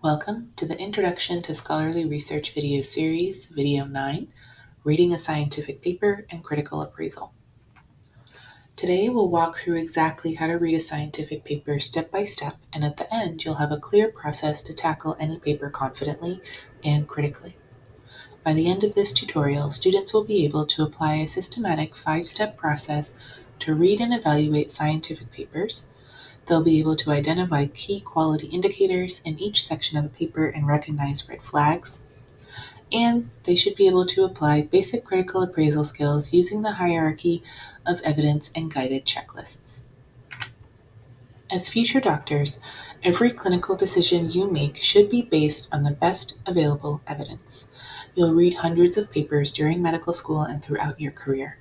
Welcome to the Introduction to Scholarly Research video series, Video 9, Reading a Scientific Paper and Critical Appraisal. Today we'll walk through exactly how to read a scientific paper step by step, and at the end you'll have a clear process to tackle any paper confidently and critically. By the end of this tutorial, students will be able to apply a systematic 5-step process to read and evaluate scientific papers. They'll be able to identify key quality indicators in each section of a paper and recognize red flags. And they should be able to apply basic critical appraisal skills using the hierarchy of evidence and guided checklists. As future doctors, every clinical decision you make should be based on the best available evidence. You'll read hundreds of papers during medical school and throughout your career.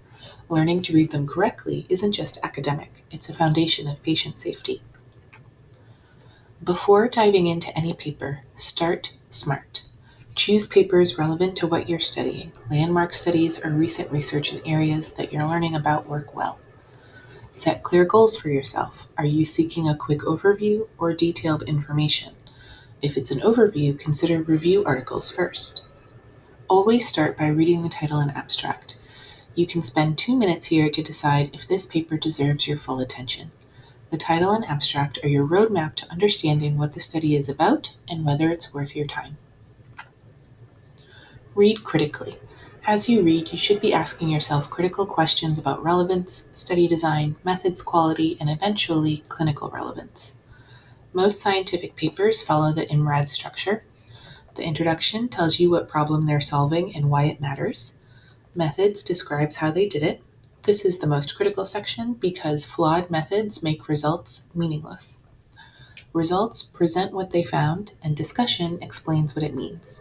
Learning to read them correctly isn't just academic, it's a foundation of patient safety. Before diving into any paper, start smart. Choose papers relevant to what you're studying. Landmark studies or recent research in areas that you're learning about work well. Set clear goals for yourself. Are you seeking a quick overview or detailed information? If it's an overview, consider review articles first. Always start by reading the title and abstract. You can spend 2 minutes here to decide if this paper deserves your full attention. The title and abstract are your roadmap to understanding what the study is about and whether it's worth your time. Read critically. As you read, you should be asking yourself critical questions about relevance, study design, methods quality, and eventually clinical relevance. Most scientific papers follow the IMRAD structure. The introduction tells you what problem they're solving and why it matters. Methods describes how they did it. This is the most critical section because flawed methods make results meaningless. Results present what they found, and discussion explains what it means.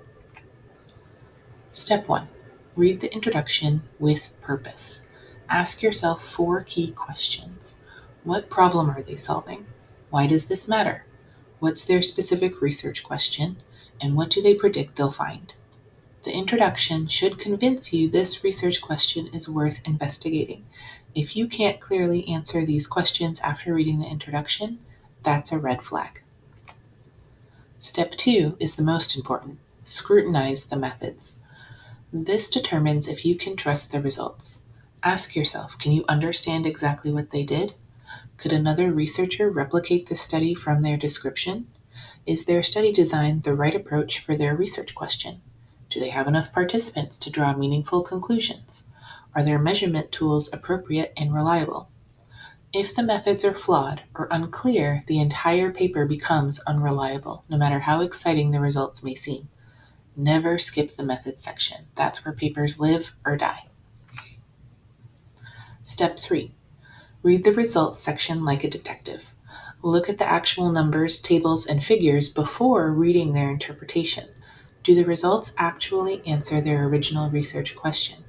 Step 1. Read the introduction with purpose. Ask yourself 4 key questions. What problem are they solving? Why does this matter? What's their specific research question? And what do they predict they'll find? The introduction should convince you this research question is worth investigating. If you can't clearly answer these questions after reading the introduction, that's a red flag. Step 2 is the most important. Scrutinize the methods. This determines if you can trust the results. Ask yourself, can you understand exactly what they did? Could another researcher replicate the study from their description? Is their study design the right approach for their research question? Do they have enough participants to draw meaningful conclusions? Are their measurement tools appropriate and reliable? If the methods are flawed or unclear, the entire paper becomes unreliable, no matter how exciting the results may seem. Never skip the methods section. That's where papers live or die. Step 3. Read the results section like a detective. Look at the actual numbers, tables, and figures before reading their interpretation. Do the results actually answer their original research question?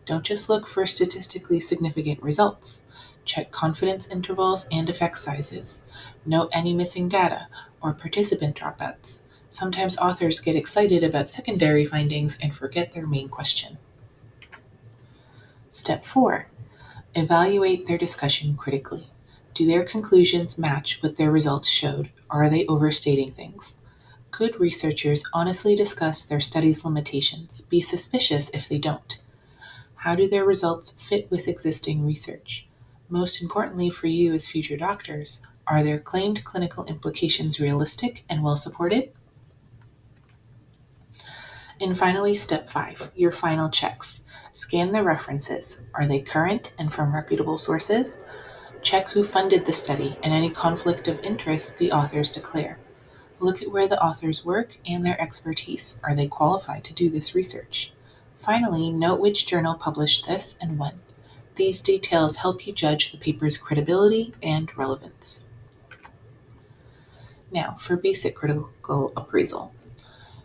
Don't just look for statistically significant results. Check confidence intervals and effect sizes. Note any missing data or participant dropouts. Sometimes authors get excited about secondary findings and forget their main question. Step 4. Evaluate their discussion critically. Do their conclusions match what their results showed, or are they overstating things? Good researchers honestly discuss their study's limitations. Be suspicious if they don't. How do their results fit with existing research? Most importantly for you as future doctors, are their claimed clinical implications realistic and well supported? And finally, step 5, your final checks. Scan the references. Are they current and from reputable sources? Check who funded the study and any conflict of interest the authors declare. Look at where the authors work and their expertise. Are they qualified to do this research? Finally, note which journal published this and when. These details help you judge the paper's credibility and relevance. Now, for basic critical appraisal.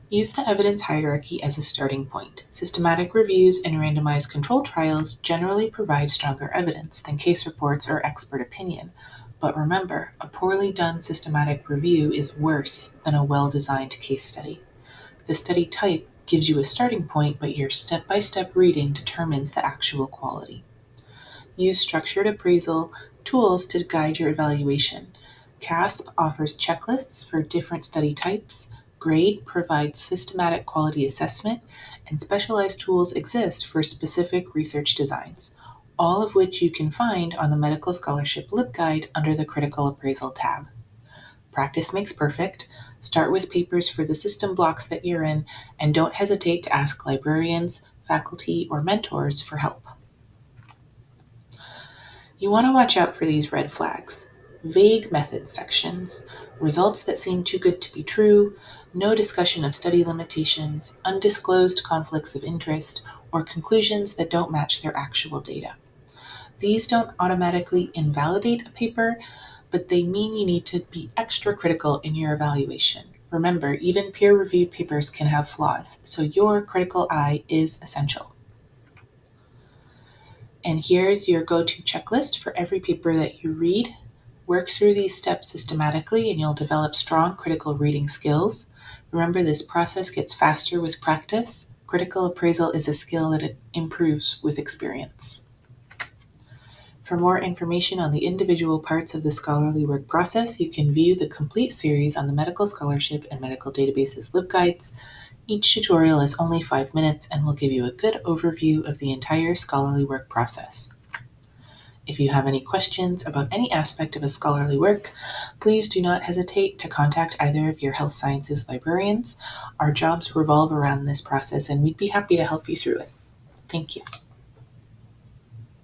Use the evidence hierarchy as a starting point. Systematic reviews and randomized control trials generally provide stronger evidence than case reports or expert opinion. But remember, a poorly done systematic review is worse than a well-designed case study. The study type gives you a starting point, but your step-by-step reading determines the actual quality. Use structured appraisal tools to guide your evaluation. CASP offers checklists for different study types. GRADE provides systematic quality assessment, and specialized tools exist for specific research designs, all of which you can find on the Medical Scholarship LibGuide under the Critical Appraisal tab. Practice makes perfect. Start with papers for the system blocks that you're in, and don't hesitate to ask librarians, faculty, or mentors for help. You want to watch out for these red flags. Vague method sections, results that seem too good to be true, no discussion of study limitations, undisclosed conflicts of interest, or conclusions that don't match their actual data. These don't automatically invalidate a paper, but they mean you need to be extra critical in your evaluation. Remember, even peer-reviewed papers can have flaws, so your critical eye is essential. And here's your go-to checklist for every paper that you read. Work through these steps systematically and you'll develop strong critical reading skills. Remember, this process gets faster with practice. Critical appraisal is a skill that improves with experience. For more information on the individual parts of the scholarly work process, you can view the complete series on the Medical Scholarship and Medical Databases LibGuides. Each tutorial is only 5 minutes and will give you a good overview of the entire scholarly work process. If you have any questions about any aspect of a scholarly work, please do not hesitate to contact either of your health sciences librarians. Our jobs revolve around this process and we'd be happy to help you through it. Thank you.